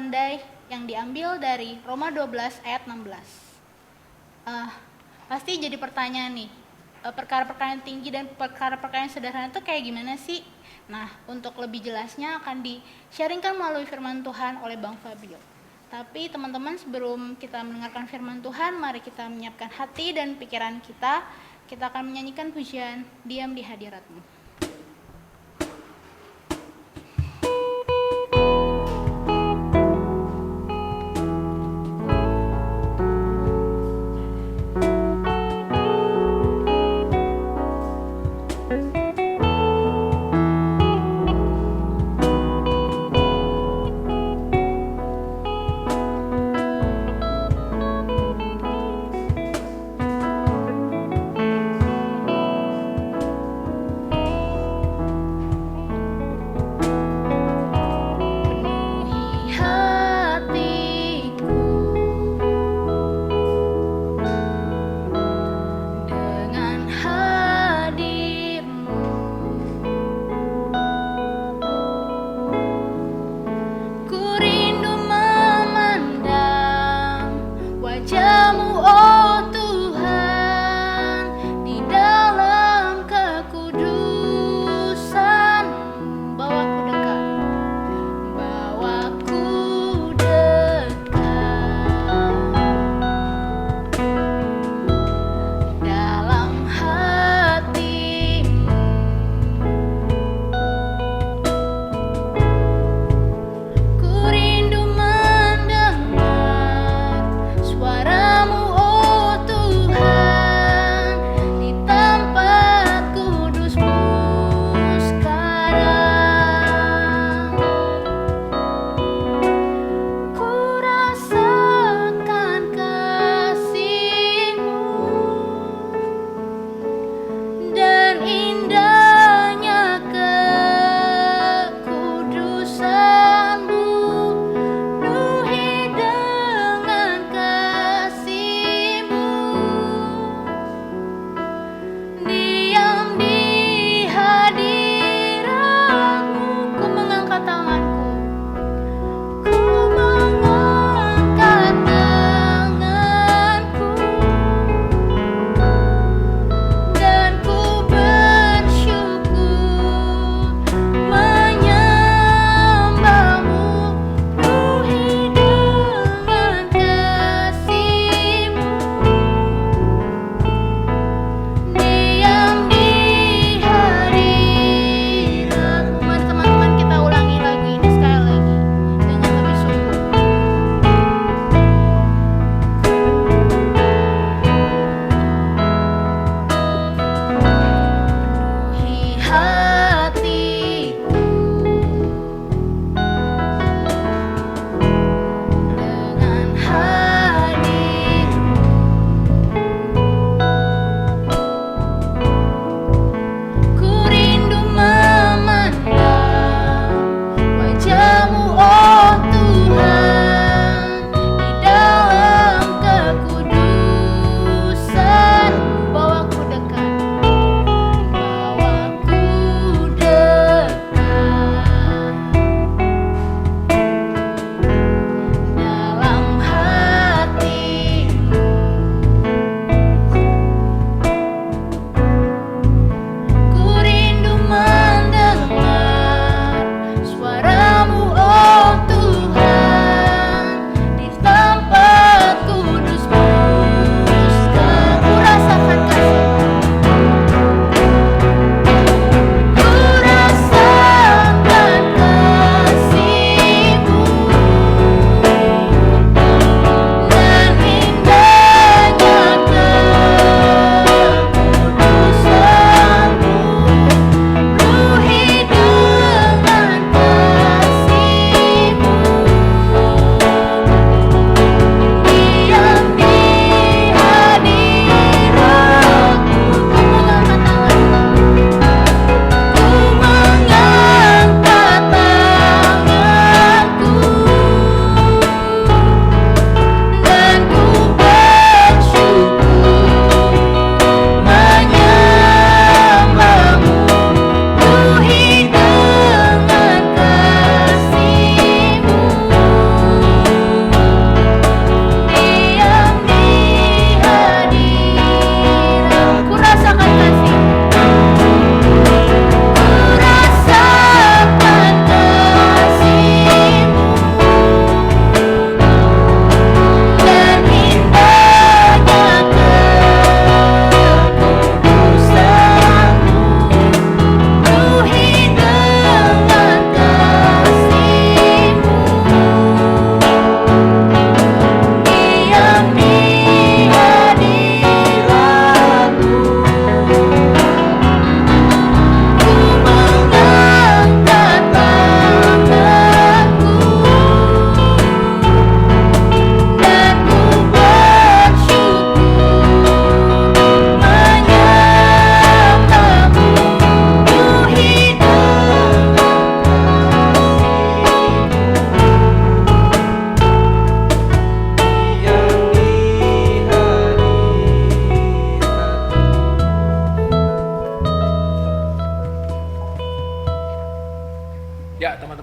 pandai yang diambil dari Roma 12 ayat 16. Pasti jadi pertanyaan nih, perkara-perkara yang tinggi dan perkara-perkara yang sederhana itu kayak gimana sih? Nah, untuk lebih jelasnya akan di-sharingkan melalui firman Tuhan oleh Bang Fabio. Tapi teman-teman, sebelum kita mendengarkan firman Tuhan, mari kita menyiapkan hati dan pikiran kita. Kita akan menyanyikan pujian Diam di Hadirat-Mu.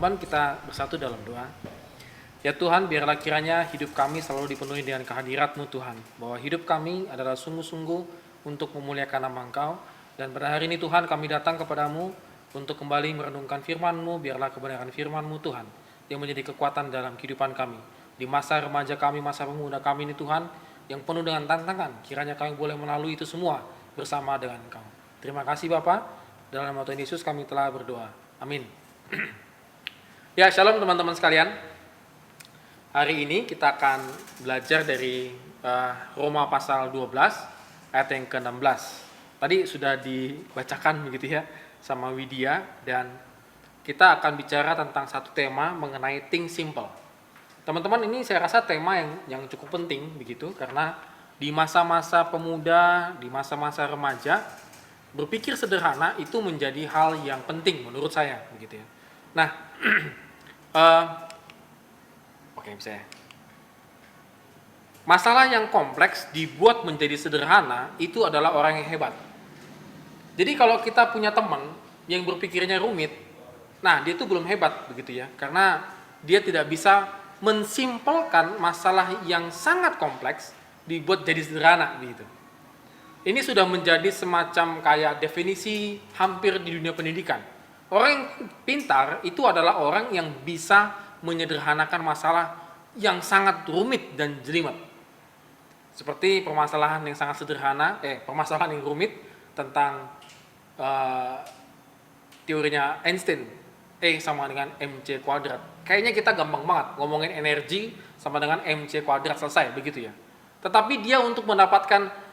teman-teman kita bersatu dalam doa. Ya Tuhan, biarlah kiranya hidup kami selalu dipenuhi dengan kehadirat-Mu Tuhan. Bahwa hidup kami adalah sungguh-sungguh untuk memuliakan nama Engkau. Dan pada hari ini Tuhan kami datang kepadamu untuk kembali merenungkan firman-Mu. Biarlah kebenaran firman-Mu Tuhan yang menjadi kekuatan dalam kehidupan kami. Di masa remaja kami, masa pemuda kami ini Tuhan, yang penuh dengan tantangan. Kiranya kami boleh melalui itu semua bersama dengan Engkau. Terima kasih Bapa. Dalam nama Tuhan Yesus kami telah berdoa. Amin. Ya, shalom teman-teman sekalian. Hari ini kita akan belajar dari Roma pasal 12 ayat yang ke-16. Tadi sudah dibacakan begitu ya sama Widya, dan kita akan bicara tentang satu tema mengenai think simple. Teman-teman, ini saya rasa tema yang cukup penting begitu, karena di masa-masa pemuda, di masa-masa remaja, berpikir sederhana itu menjadi hal yang penting menurut saya begitu ya. Nah, oke, bisa ya. Masalah yang kompleks dibuat menjadi sederhana itu adalah orang yang hebat. Jadi kalau kita punya teman yang berpikirnya rumit, nah dia itu belum hebat begitu ya, karena dia tidak bisa mensimpelkan masalah yang sangat kompleks dibuat jadi sederhana begitu. Ini sudah menjadi semacam kayak definisi hampir di dunia pendidikan. Orang yang pintar itu adalah orang yang bisa menyederhanakan masalah yang sangat rumit dan jelimet. Seperti permasalahan yang sangat sederhana, permasalahan yang rumit tentang teorinya Einstein, E sama dengan mc kuadrat. Kayaknya kita gampang banget ngomongin energi sama dengan mc kuadrat, selesai begitu ya. Tetapi dia untuk mendapatkan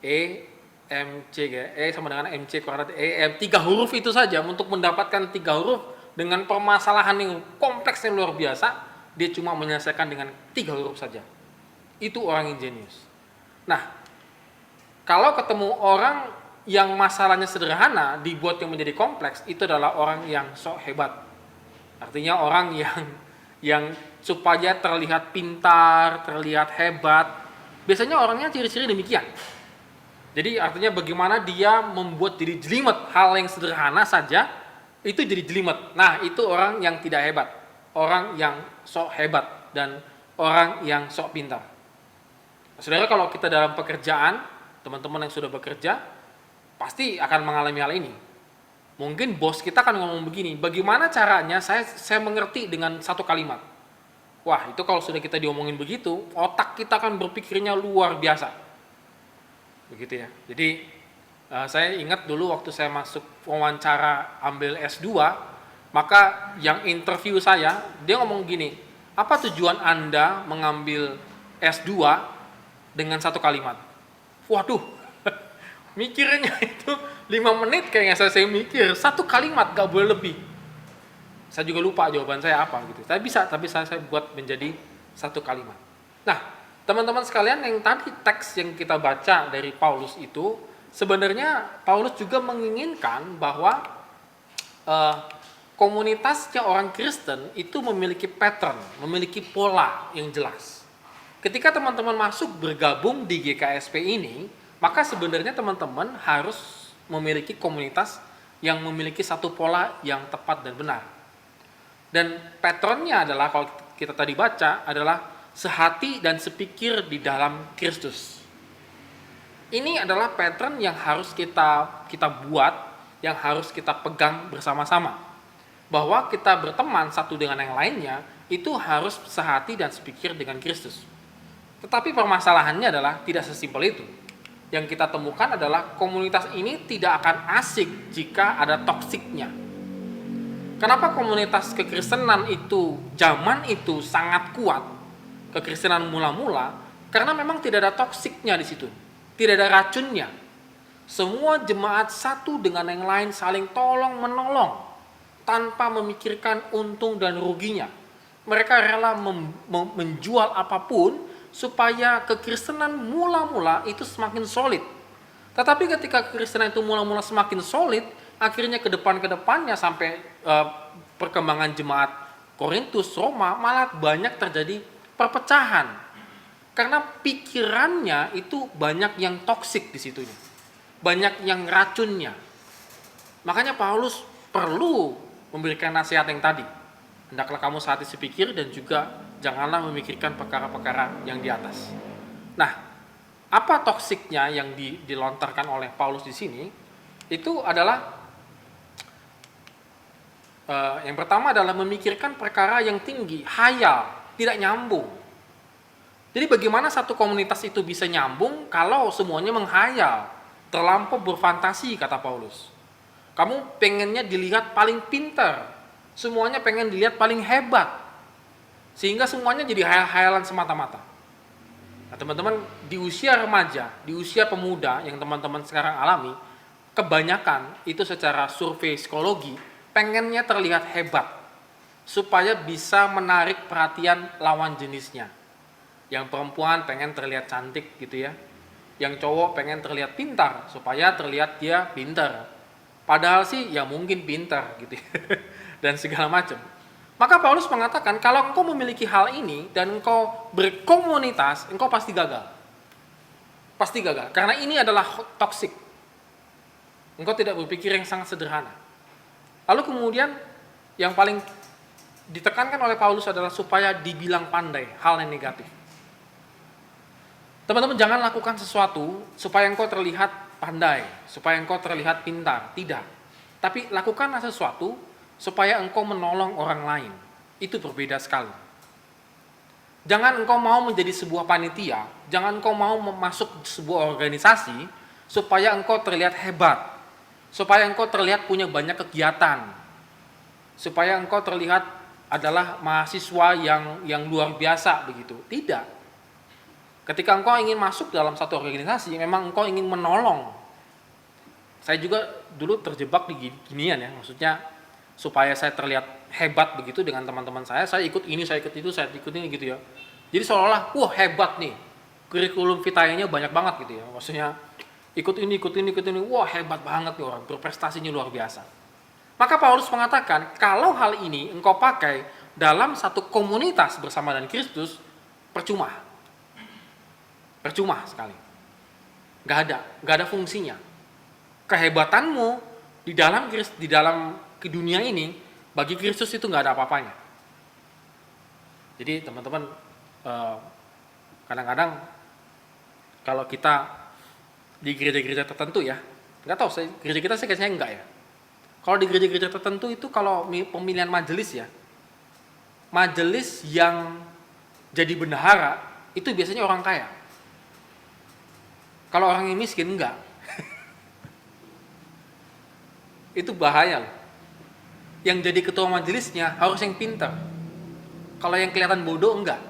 E sama dengan mc kuadrat, tiga huruf itu saja, untuk mendapatkan tiga huruf dengan permasalahan yang kompleks yang luar biasa, dia cuma menyelesaikan dengan tiga huruf saja. Itu orang yang jenius. Nah, kalau ketemu orang yang masalahnya sederhana dibuat yang menjadi kompleks, itu adalah orang yang sok hebat. Artinya orang yang supaya terlihat pintar, terlihat hebat. Biasanya orangnya ciri-ciri demikian. Jadi artinya bagaimana dia membuat jadi jelimet, hal yang sederhana saja itu jadi jelimet. Nah, itu orang yang tidak hebat, orang yang sok hebat dan orang yang sok pintar. Saudara, kalau kita dalam pekerjaan, teman-teman yang sudah bekerja pasti akan mengalami hal ini. Mungkin bos kita akan ngomong begini, bagaimana caranya saya mengerti dengan satu kalimat. Wah, itu kalau sudah kita diomongin begitu, otak kita akan berpikirnya luar biasa. Begitu ya. Jadi saya ingat dulu waktu saya masuk wawancara ambil S2, maka yang interview saya, dia ngomong gini, apa tujuan Anda mengambil S2 dengan satu kalimat? Waduh, mikirnya itu 5 menit kayaknya saya mikir, satu kalimat, gak boleh lebih. Saya juga lupa jawaban saya apa gitu. Tapi saya buat menjadi satu kalimat. Nah, teman-teman sekalian, yang tadi teks yang kita baca dari Paulus itu, sebenarnya Paulus juga menginginkan bahwa komunitasnya orang Kristen itu memiliki pattern, memiliki pola yang jelas. Ketika teman-teman masuk bergabung di GKSP ini, maka sebenarnya teman-teman harus memiliki komunitas yang memiliki satu pola yang tepat dan benar. Dan patternnya adalah, kalau kita tadi baca, adalah sehati dan sepikir di dalam Kristus. Ini adalah pattern yang harus kita buat, yang harus kita pegang bersama-sama. Bahwa kita berteman satu dengan yang lainnya, itu harus sehati dan sepikir dengan Kristus. Tetapi permasalahannya adalah tidak sesimpel itu. Yang kita temukan adalah komunitas ini tidak akan asik jika ada toksiknya. Kenapa komunitas kekristenan itu zaman itu sangat kuat? Kekristenan mula-mula, karena memang tidak ada toksiknya di situ, tidak ada racunnya. Semua jemaat satu dengan yang lain saling tolong menolong tanpa memikirkan untung dan ruginya. Mereka rela menjual apapun supaya kekristenan mula-mula itu semakin solid. Tetapi ketika kekristenan itu mula-mula semakin solid, akhirnya ke depannya sampai perkembangan jemaat Korintus, Roma, malah banyak terjadi perpecahan. Karena pikirannya itu banyak yang toksik di situnya. Banyak yang racunnya. Makanya Paulus perlu memberikan nasihat yang tadi. Hendaklah kamu sehati sepikir dan juga janganlah memikirkan perkara-perkara yang di atas. Nah, apa toksiknya yang dilontarkan oleh Paulus di sini? Itu adalah yang pertama adalah memikirkan perkara yang tinggi, hayal, tidak nyambung. Jadi bagaimana satu komunitas itu bisa nyambung kalau semuanya menghayal, terlampau berfantasi, kata Paulus. Kamu pengennya dilihat paling pintar, semuanya pengen dilihat paling hebat, sehingga semuanya jadi hayal-hayalan semata-mata. Nah, teman-teman, di usia remaja, di usia pemuda yang teman-teman sekarang alami, kebanyakan itu secara survei psikologi pengennya terlihat hebat supaya bisa menarik perhatian lawan jenisnya. Yang perempuan pengen terlihat cantik gitu ya, yang cowok pengen terlihat pintar supaya terlihat dia pintar, padahal sih ya mungkin pintar gitu ya. Dan segala macam. Maka Paulus mengatakan kalau engkau memiliki hal ini dan engkau berkomunitas, engkau pasti gagal. Pasti gagal, karena ini adalah toksik. Engkau tidak berpikir yang sangat sederhana. Lalu kemudian yang paling ditekankan oleh Paulus adalah supaya dibilang pandai, hal yang negatif. Teman-teman, jangan lakukan sesuatu supaya engkau terlihat pandai, supaya engkau terlihat pintar, tidak. Tapi lakukanlah sesuatu supaya engkau menolong orang lain. Itu berbeda sekali. Jangan engkau mau menjadi sebuah panitia, jangan engkau mau masuk sebuah organisasi supaya engkau terlihat hebat, supaya engkau terlihat punya banyak kegiatan, supaya engkau terlihat adalah mahasiswa yang luar biasa begitu. Tidak. Ketika engkau ingin masuk dalam satu organisasi, memang engkau ingin menolong. Saya juga dulu terjebak di ginian ya, maksudnya supaya saya terlihat hebat begitu dengan teman-teman saya ikut ini, saya ikut itu, saya ikut ini gitu ya. Jadi seolah-olah, wah hebat nih, kurikulum vitae-nya banyak banget gitu ya. Maksudnya ikut ini, wah hebat banget nih orang, berprestasinya luar biasa. Maka Paulus mengatakan, kalau hal ini engkau pakai dalam satu komunitas bersama dengan Kristus, percuma. Percuma sekali. Gak ada fungsinya. Kehebatanmu di dalam ke dunia ini, bagi Kristus itu gak ada apa-apanya. Jadi teman-teman, kadang-kadang kalau kita di gereja-gereja tertentu ya, nggak tahu, gereja kita sih kayaknya enggak ya. Kalau di gereja-gereja tertentu itu kalau pemilihan majelis ya, majelis yang jadi bendahara itu biasanya orang kaya. Kalau orang yang miskin enggak. Itu bahaya loh. Yang jadi ketua majelisnya harus yang pintar. Kalau yang kelihatan bodoh enggak.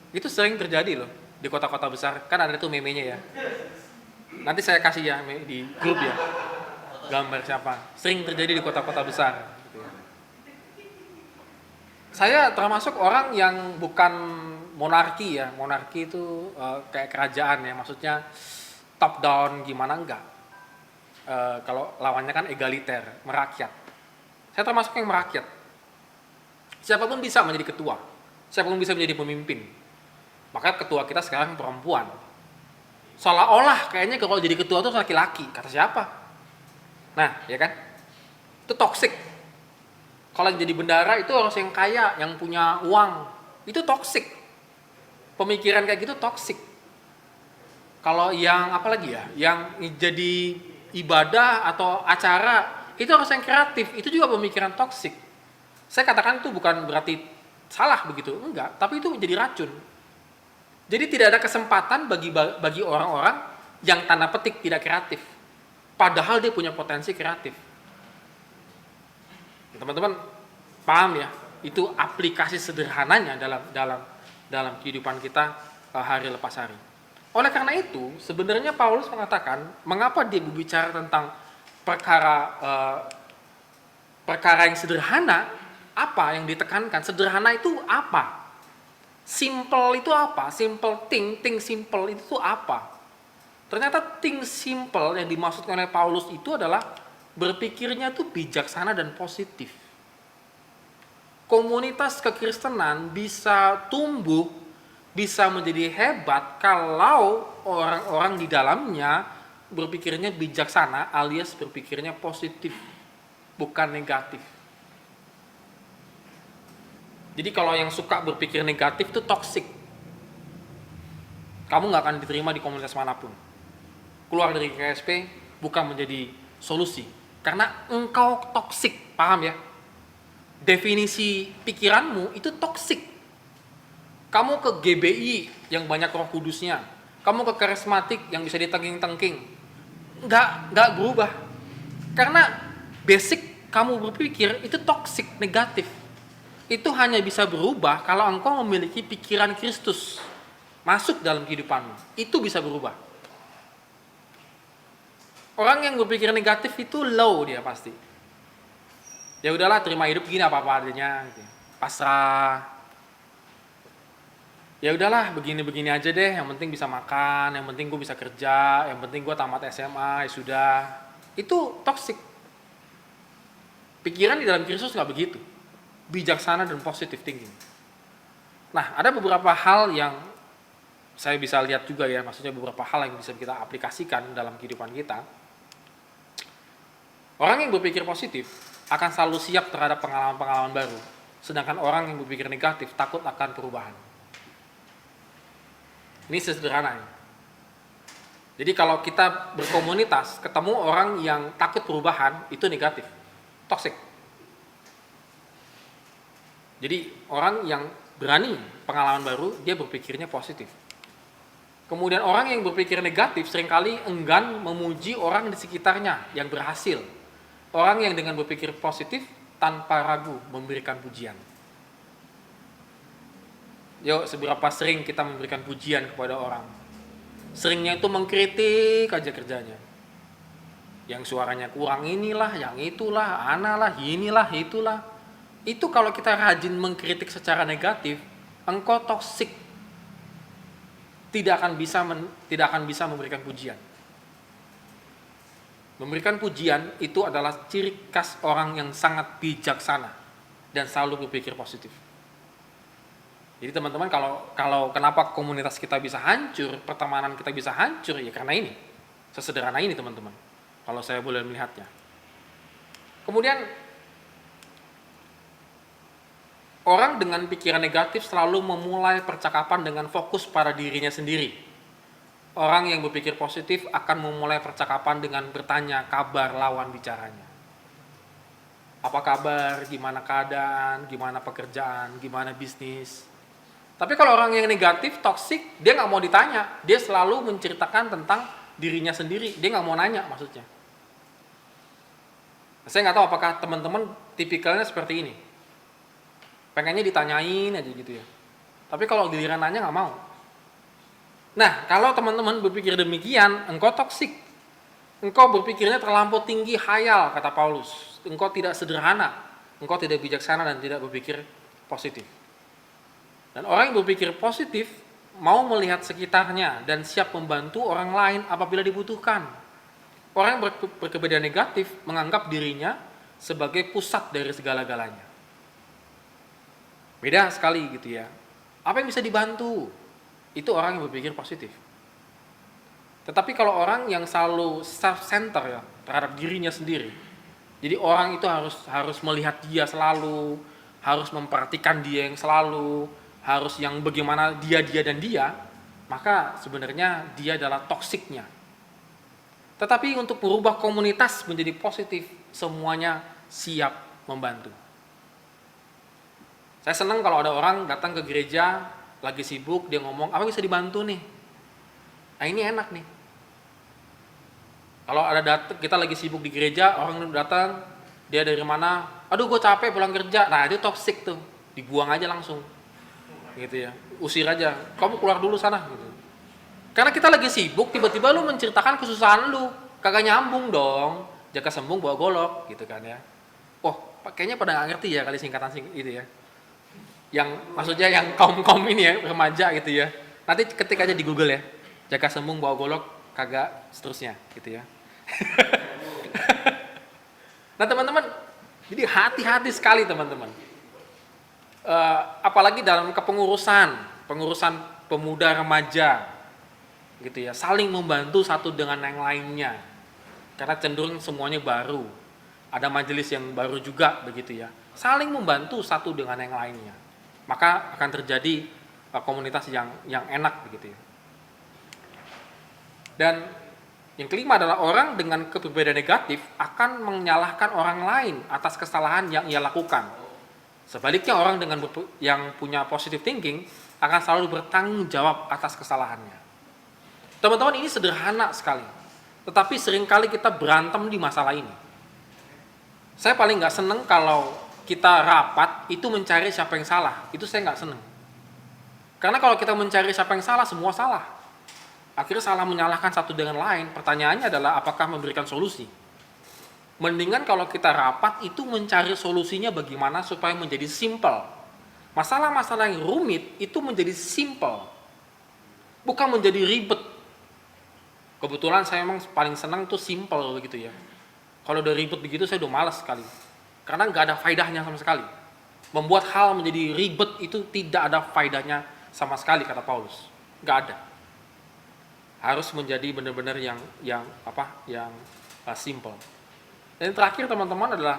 Itu sering terjadi loh di kota-kota besar. Kan ada tuh meme-nya ya. Nanti saya kasih ya di grup ya. Gambar siapa. Sering terjadi di kota-kota besar. Saya termasuk orang yang bukan monarki ya. Monarki itu kayak kerajaan ya. Maksudnya top down gimana enggak. Kalau lawannya kan egaliter, merakyat. Saya termasuk yang merakyat. Siapapun bisa menjadi ketua. Siapapun bisa menjadi pemimpin. Maka ketua kita sekarang perempuan. Seolah-olah kayaknya kalau jadi ketua itu laki-laki. Kata siapa? Nah, ya kan? Itu toksik. Kalau yang jadi bendahara itu harus yang kaya, yang punya uang. Itu toksik. Pemikiran kayak gitu toksik. Kalau yang apa lagi ya? Yang jadi ibadah atau acara itu harus yang kreatif. Itu juga pemikiran toksik. Saya katakan itu bukan berarti salah begitu, enggak. Tapi itu menjadi racun. Jadi tidak ada kesempatan bagi orang-orang yang tanda petik tidak kreatif. Padahal dia punya potensi kreatif. Teman-teman paham ya? Itu aplikasi sederhananya dalam kehidupan kita hari lepas hari. Oleh karena itu, sebenarnya Paulus mengatakan, mengapa dia berbicara tentang perkara yang sederhana, apa yang ditekankan? Sederhana itu apa? Simple itu apa? Simple think simple itu apa? Ternyata think simple yang dimaksudkan oleh Paulus itu adalah berpikirnya itu bijaksana dan positif. Komunitas kekristenan bisa tumbuh, bisa menjadi hebat kalau orang-orang di dalamnya berpikirnya bijaksana alias berpikirnya positif, bukan negatif. Jadi kalau yang suka berpikir negatif itu toksik. Kamu nggak akan diterima di komunitas manapun. Keluar dari KSP bukan menjadi solusi, karena engkau toksik, paham ya? Definisi pikiranmu itu toksik. Kamu ke GBI yang banyak Roh Kudusnya, kamu ke karismatik yang bisa ditengking-tengking, nggak berubah. Karena basic kamu berpikir itu toksik, negatif. Itu hanya bisa berubah kalau engkau memiliki pikiran Kristus masuk dalam kehidupanmu. Itu bisa berubah. Orang yang berpikir negatif itu low dia pasti. Ya udahlah, terima hidup gini apa-apa adanya, gitu. Pasrah. Ya udahlah, begini-begini aja deh, yang penting bisa makan, yang penting gue bisa kerja, yang penting gue tamat SMA, ya sudah. Itu toksik. Pikiran di dalam Kristus nggak begitu. Bijaksana dan positive thinking. Nah, ada beberapa hal yang saya bisa lihat juga ya, maksudnya beberapa hal yang bisa kita aplikasikan dalam kehidupan kita. Orang yang berpikir positif akan selalu siap terhadap pengalaman-pengalaman baru, sedangkan orang yang berpikir negatif takut akan perubahan. Ini sederhana ya. Jadi kalau kita berkomunitas, ketemu orang yang takut perubahan, itu negatif, toksik. Jadi orang yang berani pengalaman baru, dia berpikirnya positif. Kemudian orang yang berpikir negatif seringkali enggan memuji orang di sekitarnya yang berhasil. Orang yang dengan berpikir positif tanpa ragu memberikan pujian. Yuk, seberapa sering kita memberikan pujian kepada orang? Seringnya itu mengkritik aja kerjanya. Yang suaranya kurang inilah, yang itulah, analah, inilah, itulah. Itu kalau kita rajin mengkritik secara negatif, engkau toksik. Tidak akan bisa memberikan pujian. Memberikan pujian itu adalah ciri khas orang yang sangat bijaksana dan selalu berpikir positif. Jadi teman-teman, kalau kenapa komunitas kita bisa hancur, pertemanan kita bisa hancur, ya karena ini. Sesederhana ini teman-teman, kalau saya boleh melihatnya. Kemudian, orang dengan pikiran negatif selalu memulai percakapan dengan fokus pada dirinya sendiri. Orang yang berpikir positif akan memulai percakapan dengan bertanya kabar lawan bicaranya. Apa kabar, gimana keadaan, gimana pekerjaan, gimana bisnis. Tapi kalau orang yang negatif, toksik, dia nggak mau ditanya. Dia selalu menceritakan tentang dirinya sendiri. Dia nggak mau nanya maksudnya. Saya nggak tahu apakah teman-teman tipikalnya seperti ini. Pengennya ditanyain aja gitu ya. Tapi kalau giliran nanya nggak mau. Nah, kalau teman-teman berpikir demikian, engkau toksik. Engkau berpikirnya terlampau tinggi, khayal, kata Paulus. Engkau tidak sederhana. Engkau tidak bijaksana dan tidak berpikir positif. Dan orang yang berpikir positif mau melihat sekitarnya dan siap membantu orang lain apabila dibutuhkan. Orang yang berkepribadian negatif menganggap dirinya sebagai pusat dari segala-galanya. Beda sekali gitu ya. Apa yang bisa dibantu? Itu orang yang berpikir positif. Tetapi kalau orang yang selalu self-center ya terhadap dirinya sendiri. Jadi orang itu harus melihat dia selalu, harus memperhatikan dia yang selalu, harus yang bagaimana dia dan dia, maka sebenarnya dia adalah toksiknya. Tetapi untuk merubah komunitas menjadi positif, semuanya siap membantu. Saya senang kalau ada orang datang ke gereja, lagi sibuk, dia ngomong, apa bisa dibantu nih? Nah ini enak nih. Kalau kita lagi sibuk di gereja, orang datang, dia dari mana? Aduh gue capek pulang kerja. Nah itu toksik tuh, dibuang aja langsung. Gitu ya, usir aja, kamu keluar dulu sana. Gitu. Karena kita lagi sibuk, tiba-tiba lu menceritakan kesusahan lu, kagak nyambung dong. Jaka sembung bawa golok, gitu kan ya. Oh, kayaknya pada nggak ngerti ya kali singkatan itu ya. Yang maksudnya yang kaum ini ya, remaja gitu ya. Nanti ketik aja di Google ya. Jaka sembung bawa golok kagak seterusnya gitu ya. Nah, teman-teman, jadi hati-hati sekali teman-teman. Apalagi dalam kepengurusan pemuda remaja gitu ya. Saling membantu satu dengan yang lainnya. Karena cenderung semuanya baru. Ada majelis yang baru juga begitu ya. Saling membantu satu dengan yang lainnya. maka akan terjadi komunitas yang enak begitu ya. Dan yang kelima adalah orang dengan kepribadian negatif akan menyalahkan orang lain atas kesalahan yang ia lakukan. Sebaliknya orang dengan yang punya positive thinking akan selalu bertanggung jawab atas kesalahannya. Teman-teman, ini sederhana sekali, tetapi seringkali kita berantem di masalah ini. Saya paling nggak seneng kalau kita rapat itu mencari siapa yang salah. Itu saya nggak seneng. Karena kalau kita mencari siapa yang salah, semua salah. Akhirnya salah menyalahkan satu dengan lain. Pertanyaannya adalah apakah memberikan solusi? Mendingan kalau kita rapat itu mencari solusinya bagaimana supaya menjadi simple. Masalah-masalah yang rumit itu menjadi simple, bukan menjadi ribet. Kebetulan saya memang paling senang tuh simple begitu ya. Kalau udah ribet begitu saya udah malas sekali. Karena nggak ada faedahnya sama sekali. Membuat hal menjadi ribet itu tidak ada faedahnya sama sekali, kata Paulus. Nggak ada. Harus menjadi benar-benar yang simple. Dan yang terakhir teman-teman adalah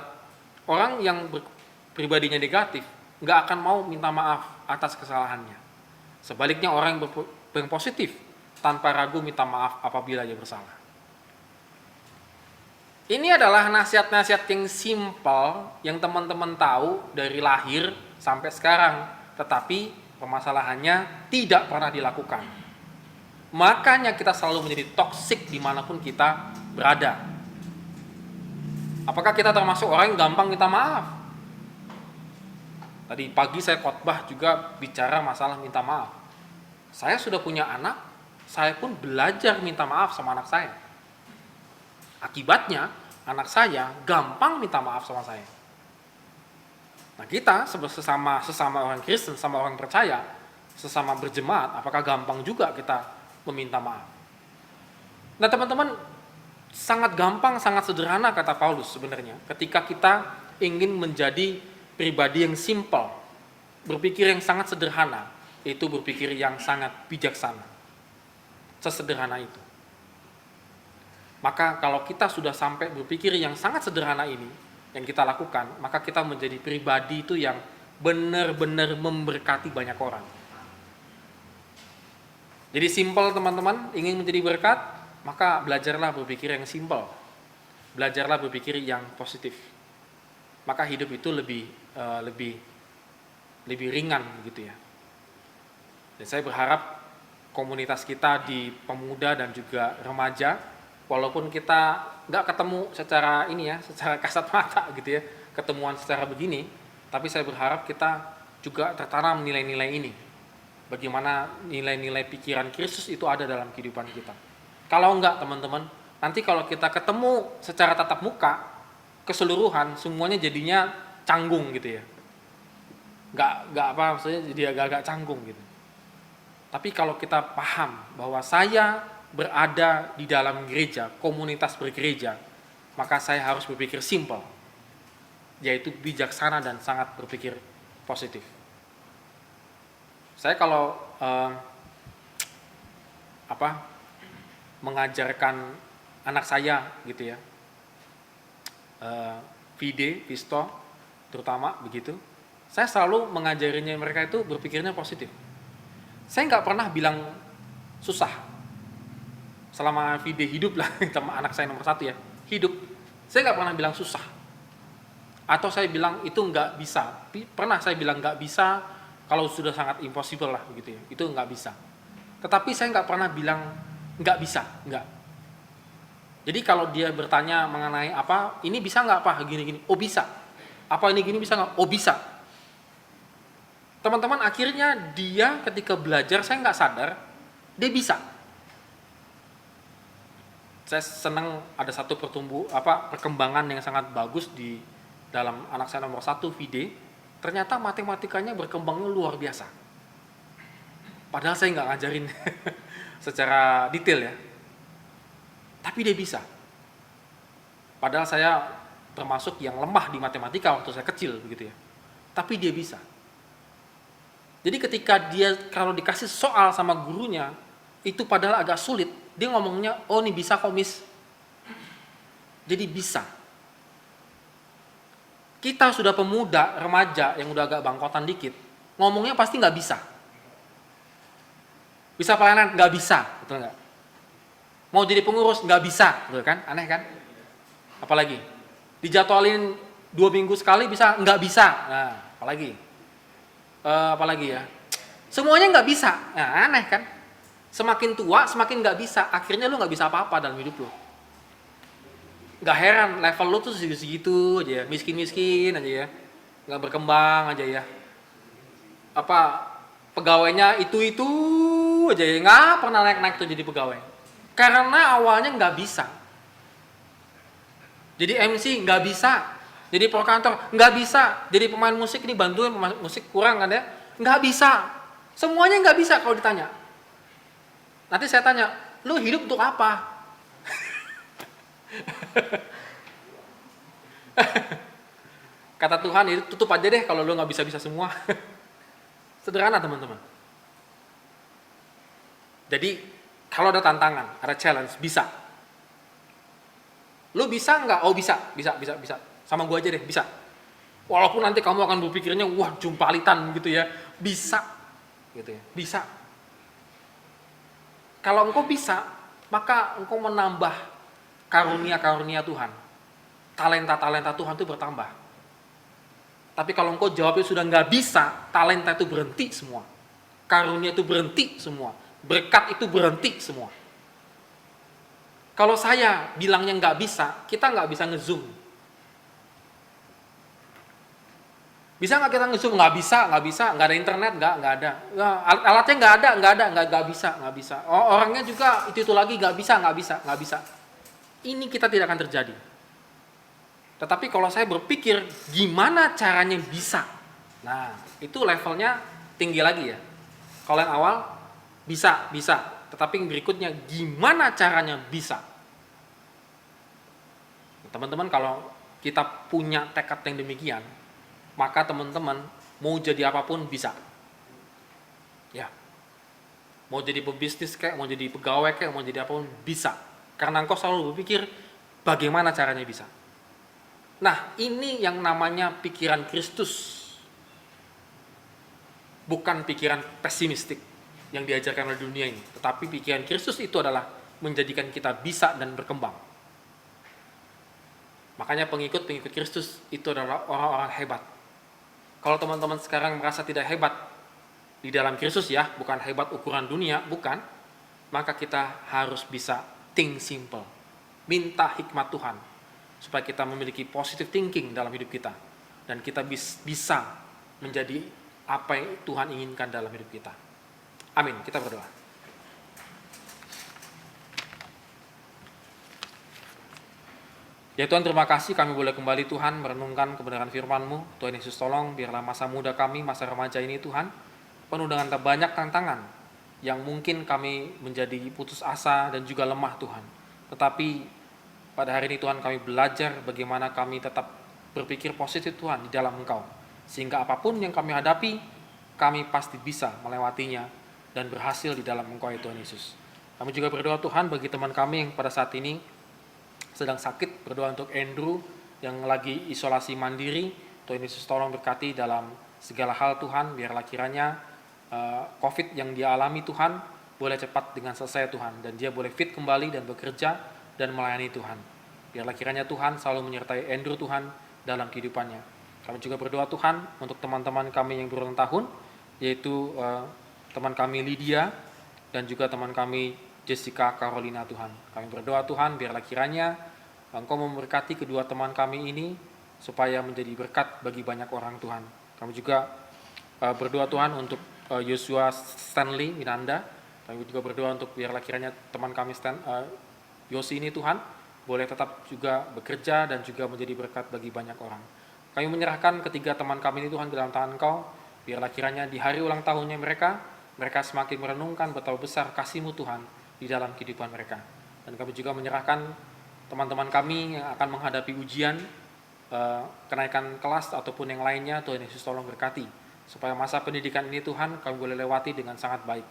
orang yang pribadinya negatif nggak akan mau minta maaf atas kesalahannya. Sebaliknya orang yang positif tanpa ragu minta maaf apabila ia bersalah. Ini adalah nasihat-nasihat yang simple yang teman-teman tahu dari lahir sampai sekarang, tetapi permasalahannya tidak pernah dilakukan. Makanya kita selalu menjadi toksik dimanapun kita berada. Apakah kita termasuk orang yang gampang minta maaf? Tadi pagi saya khotbah juga bicara masalah minta maaf. Saya sudah punya anak, saya pun belajar minta maaf sama anak saya. Akibatnya, anak saya gampang minta maaf sama saya. Nah, kita sesama orang Kristen, sama orang percaya, sesama berjemaat, apakah gampang juga kita meminta maaf? Nah, teman-teman, sangat gampang, sangat sederhana kata Paulus sebenarnya. Ketika kita ingin menjadi pribadi yang simple, berpikir yang sangat sederhana, itu berpikir yang sangat bijaksana. Sesederhana itu. Maka kalau kita sudah sampai berpikir yang sangat sederhana ini, yang kita lakukan, maka kita menjadi pribadi itu yang benar-benar memberkati banyak orang. Jadi simple teman-teman, ingin menjadi berkat, maka belajarlah berpikir yang simple. Belajarlah berpikir yang positif. Maka hidup itu lebih ringan gitu ya. Dan saya berharap komunitas kita di pemuda dan juga remaja, walaupun kita nggak ketemu secara secara kasat mata gitu ya, ketemuan secara begini, tapi saya berharap kita juga tertanam nilai-nilai ini. Bagaimana nilai-nilai pikiran Kristus itu ada dalam kehidupan kita. Kalau enggak teman-teman, nanti kalau kita ketemu secara tatap muka, keseluruhan semuanya jadinya canggung gitu ya. Maksudnya jadi agak-agak canggung gitu. Tapi kalau kita paham bahwa saya berada di dalam gereja, komunitas bergereja, maka saya harus berpikir simple, yaitu bijaksana dan sangat berpikir positif. Saya kalau mengajarkan anak saya gitu ya, Visto terutama begitu, saya selalu mengajarinya mereka itu berpikirnya positif. Saya nggak pernah bilang susah selama Vide hidup lah, sama anak saya nomor 1 ya, hidup. Saya nggak pernah bilang susah, atau saya bilang itu nggak bisa. Pernah saya bilang nggak bisa kalau sudah sangat impossible lah begitu ya, itu nggak bisa. Tetapi saya nggak pernah bilang nggak bisa, nggak. Jadi kalau dia bertanya mengenai apa, ini bisa nggak Pak, gini-gini, oh bisa. Apa ini gini bisa nggak? Oh bisa. Teman-teman, akhirnya dia ketika belajar, saya nggak sadar, dia bisa. Saya senang ada satu perkembangan yang sangat bagus di dalam anak saya nomor 1, Vide. Ternyata matematikanya berkembangnya luar biasa. Padahal saya nggak ngajarin secara detail ya. Tapi dia bisa. Padahal saya termasuk yang lemah di matematika waktu saya kecil begitu ya. Tapi dia bisa. Jadi ketika dia kalau dikasih soal sama gurunya, itu padahal agak sulit, dia ngomongnya, oh ini bisa kok Miss. Jadi bisa. Kita sudah pemuda, remaja yang udah agak bangkotan dikit, ngomongnya pasti nggak bisa. Bisa pelayanan nggak bisa, betul nggak? Mau jadi pengurus nggak bisa, betul kan? Aneh kan? Apalagi dijadwalin 2 minggu sekali bisa nggak bisa. Nah, apalagi ya? Semuanya nggak bisa. Nah, aneh kan? Semakin tua semakin nggak bisa. Akhirnya lu nggak bisa apa-apa dalam hidup lu. Nggak heran level lu tuh segitu aja ya, miskin aja ya, nggak berkembang aja ya. Apa pegawainya itu aja ya, nggak pernah naik tuh jadi pegawai. Karena awalnya nggak bisa. Jadi MC nggak bisa, jadi prokantor nggak bisa, jadi pemain musik ini bantuin pemain musik kurang kan ya, nggak bisa. Semuanya nggak bisa kalau ditanya. Nanti saya tanya, lu hidup untuk apa? Kata Tuhan, itu tutup aja deh kalau lu nggak bisa semua. Sederhana teman-teman. Jadi kalau ada tantangan, ada challenge, bisa. Lu bisa nggak? Oh bisa. Sama gua aja deh, bisa. Walaupun nanti kamu akan berpikirnya, wah jumpalitan gitu ya, bisa, gitu ya, bisa. Kalau engkau bisa, maka engkau menambah karunia-karunia Tuhan. Talenta-talenta Tuhan itu bertambah. Tapi kalau engkau jawabnya sudah nggak bisa, talenta itu berhenti semua. Karunia itu berhenti semua. Berkat itu berhenti semua. Kalau saya bilangnya nggak bisa, kita nggak bisa nge-zoom. Bisa nggak kita nge-zoom? Nggak bisa, nggak ada internet, nggak ada. Alatnya nggak bisa. Oh, orangnya juga itu lagi nggak bisa. Ini kita tidak akan terjadi. Tetapi kalau saya berpikir gimana caranya bisa, nah itu levelnya tinggi lagi ya. Kalau yang awal bisa, tetapi yang berikutnya gimana caranya bisa. Teman-teman, kalau kita punya tekad yang demikian, maka teman-teman mau jadi apapun bisa. Ya. Mau jadi pebisnis kayak, mau jadi pegawai kayak, mau jadi apapun bisa. Karena engkau selalu berpikir bagaimana caranya bisa. Nah, ini yang namanya pikiran Kristus. Bukan pikiran pesimistik yang diajarkan oleh dunia ini, tetapi pikiran Kristus itu adalah menjadikan kita bisa dan berkembang. Makanya pengikut-pengikut Kristus itu adalah orang-orang hebat. Kalau teman-teman sekarang merasa tidak hebat di dalam Kristus ya, bukan hebat ukuran dunia, bukan, maka kita harus bisa think simple. Minta hikmat Tuhan supaya kita memiliki positive thinking dalam hidup kita dan kita bisa menjadi apa yang Tuhan inginkan dalam hidup kita. Amin. Kita berdoa. Ya Tuhan, terima kasih kami boleh kembali Tuhan merenungkan kebenaran firman-Mu. Tuhan Yesus, tolong biarlah masa muda kami, masa remaja ini Tuhan, penuh dengan banyak tantangan yang mungkin kami menjadi putus asa dan juga lemah Tuhan. Tetapi pada hari ini Tuhan, kami belajar bagaimana kami tetap berpikir positif Tuhan di dalam Engkau. Sehingga apapun yang kami hadapi, kami pasti bisa melewatinya dan berhasil di dalam Engkau ya Tuhan Yesus. Kami juga berdoa Tuhan bagi teman kami yang pada saat ini sedang sakit, berdoa untuk Andrew yang lagi isolasi mandiri. Tuhan Yesus tolong berkati dalam segala hal Tuhan, biarlah kiranya COVID yang dia alami Tuhan boleh cepat dengan selesai Tuhan, dan dia boleh fit kembali dan bekerja dan melayani Tuhan. Biarlah kiranya Tuhan selalu menyertai Andrew Tuhan dalam kehidupannya. Kami juga berdoa Tuhan untuk teman-teman kami yang berulang tahun, yaitu teman kami Lydia dan juga teman kami Jessica Carolina Tuhan. Kami berdoa Tuhan, biarlah kiranya Engkau memberkati kedua teman kami ini supaya menjadi berkat bagi banyak orang Tuhan. Kami juga berdoa Tuhan untuk Joshua Stanley Minanda. Kami juga berdoa untuk biarlah kiranya teman kami Yosi ini Tuhan boleh tetap juga bekerja dan juga menjadi berkat bagi banyak orang. Kami menyerahkan ketiga teman kami ini Tuhan ke dalam tangan Engkau. Biarlah kiranya di hari ulang tahunnya mereka semakin merenungkan betapa besar kasih-Mu Tuhan di dalam kehidupan mereka. Dan kami juga menyerahkan teman-teman kami yang akan menghadapi ujian, kenaikan kelas ataupun yang lainnya. Tuhan Yesus tolong berkati supaya masa pendidikan ini Tuhan kami boleh lewati dengan sangat baik.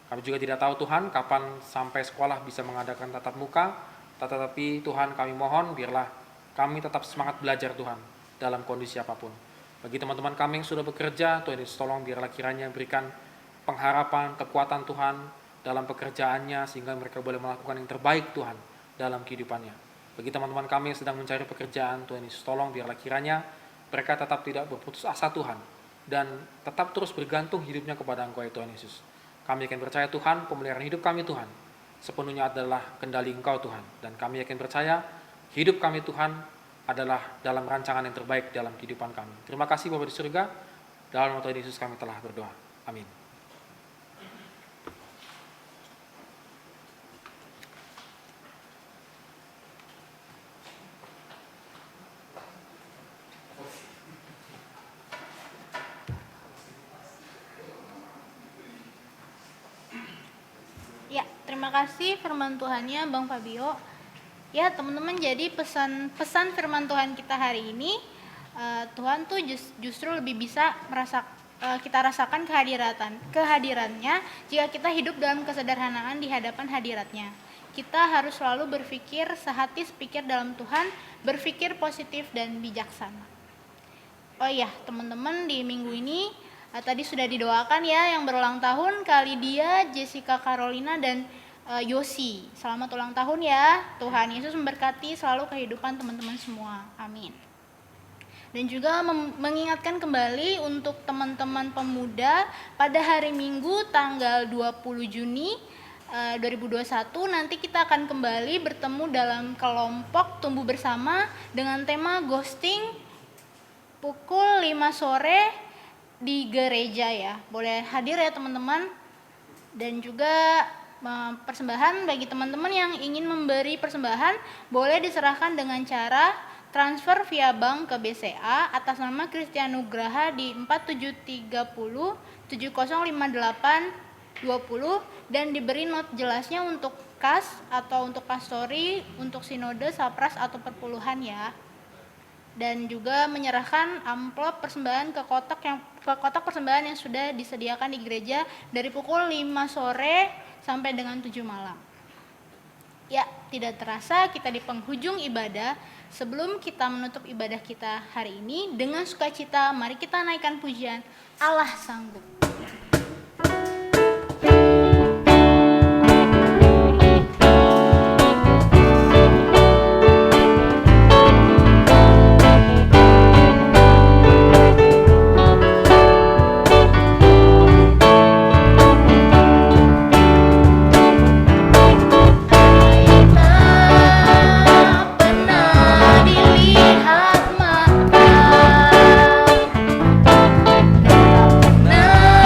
Kami juga tidak tahu Tuhan kapan sampai sekolah bisa mengadakan tatap muka, tetapi Tuhan kami mohon biarlah kami tetap semangat belajar Tuhan dalam kondisi apapun. Bagi teman-teman kami yang sudah bekerja, Tuhan Yesus tolong biarlah kiranya berikan pengharapan, kekuatan Tuhan dalam pekerjaannya, sehingga mereka boleh melakukan yang terbaik Tuhan dalam kehidupannya. Bagi teman-teman kami yang sedang mencari pekerjaan, Tuhan Yesus tolong biarlah kiranya mereka tetap tidak berputus asa Tuhan, dan tetap terus bergantung hidupnya kepada Engkau ya Tuhan Yesus. Kami yakin percaya Tuhan, pemeliharaan hidup kami Tuhan sepenuhnya adalah kendali Engkau Tuhan, dan kami yakin percaya hidup kami Tuhan adalah dalam rancangan yang terbaik dalam kehidupan kami. Terima kasih Bapa di surga, dalam nama Tuhan Yesus kami telah berdoa. Amin. Ya, terima kasih firman Tuhannya Bang Fabio. Ya teman-teman, jadi pesan firman Tuhan kita hari ini, Tuhan tuh justru lebih bisa kita rasakan kehadirannya jika kita hidup dalam kesederhanaan di hadapan hadiratnya. Kita harus selalu berpikir sehati sepikir dalam Tuhan, berpikir positif dan bijaksana. Oh iya teman-teman, di minggu ini tadi sudah didoakan ya yang berulang tahun, Kalidia, Jessica Carolina, dan Yosi. Selamat ulang tahun ya. Tuhan Yesus memberkati selalu kehidupan teman-teman semua. Amin. Dan juga mengingatkan kembali untuk teman-teman pemuda, pada hari Minggu tanggal 20 Juni 2021 nanti kita akan kembali bertemu dalam kelompok tumbuh bersama dengan tema ghosting pukul 5 sore di gereja ya. Boleh hadir ya teman-teman. Dan juga persembahan bagi teman-teman yang ingin memberi persembahan boleh diserahkan dengan cara transfer via bank ke BCA atas nama Christian Nugraha di 4730 7058 20 dan diberi not jelasnya untuk kas atau untuk pastori, untuk sinode, sapras atau perpuluhan ya. Dan juga menyerahkan amplop persembahan ke kotak persembahan yang sudah disediakan di gereja dari pukul 5 sore sampai dengan 7 malam. Ya, tidak terasa kita di penghujung ibadah. Sebelum kita menutup ibadah kita hari ini dengan sukacita, mari kita naikkan pujian Allah Sanggup. Pernah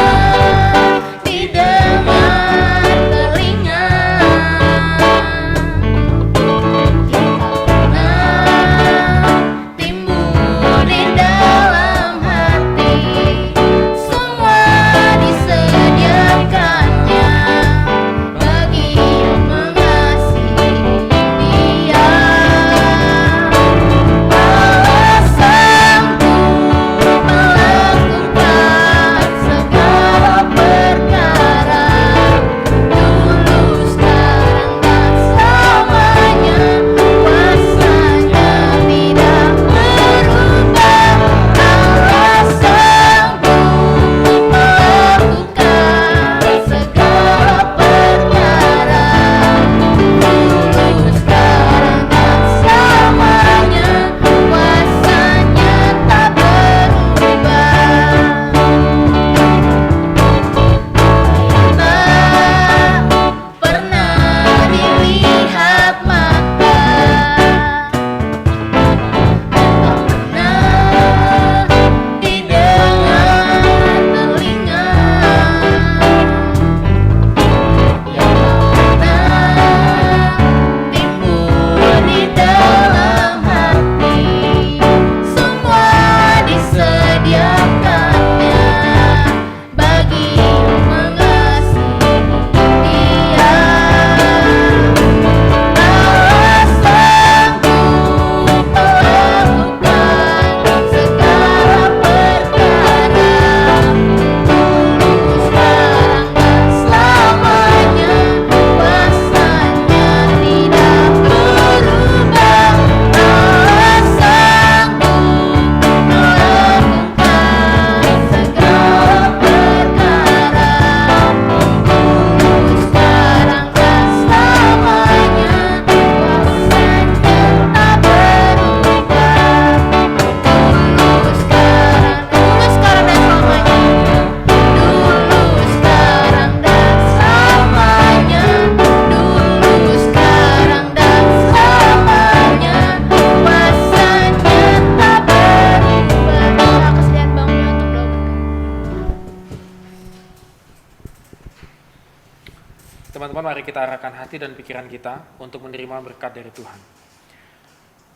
teman-teman mari kita arahkan hati dan pikiran kita untuk menerima berkat dari Tuhan.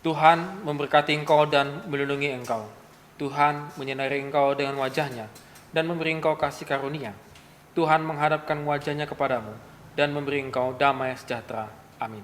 Tuhan memberkati engkau dan melindungi engkau. Tuhan menyinari engkau dengan wajah-Nya dan memberi engkau kasih karunia. Tuhan menghadapkan wajah-Nya kepadamu dan memberi engkau damai sejahtera. Amin.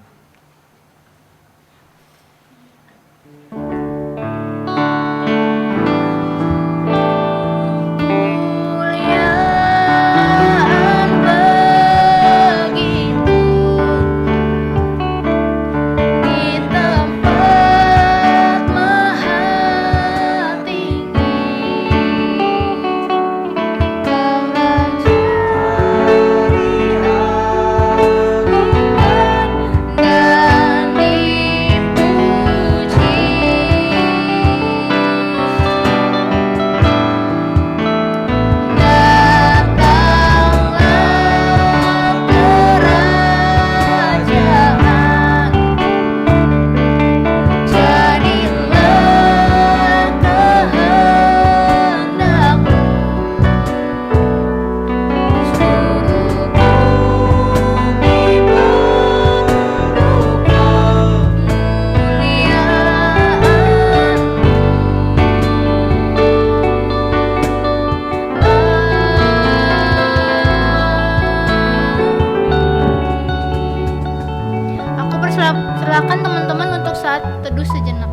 Silakan teman-teman untuk saat teduh sejenak.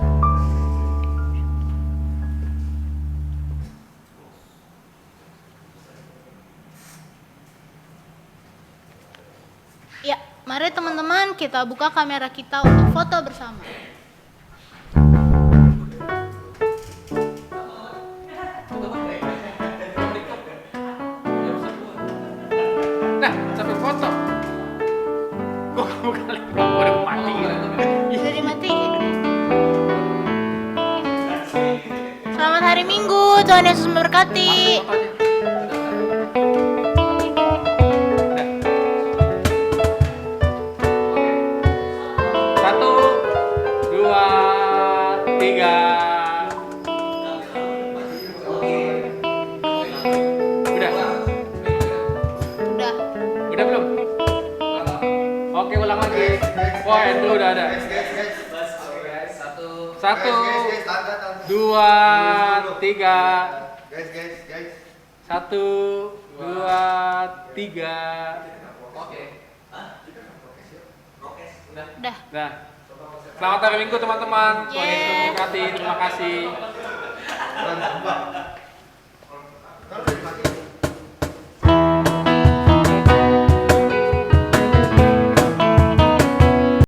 Ya, mari teman-teman kita buka kamera kita untuk foto bersama. Nah, sampai foto. Kok kamu kali udah mati? Bisa dimatiin. Selamat hari Minggu, Tuhan Yesus memberkati. Satu, dua, tiga. Udah belum? Oke, ulang lagi. Wah, itu udah ada. Satu, dua, tiga. Satu, dua, tiga. Udah. Nah, selamat hari Minggu teman-teman. Tuhan Yesus memberkati. Terima kasih.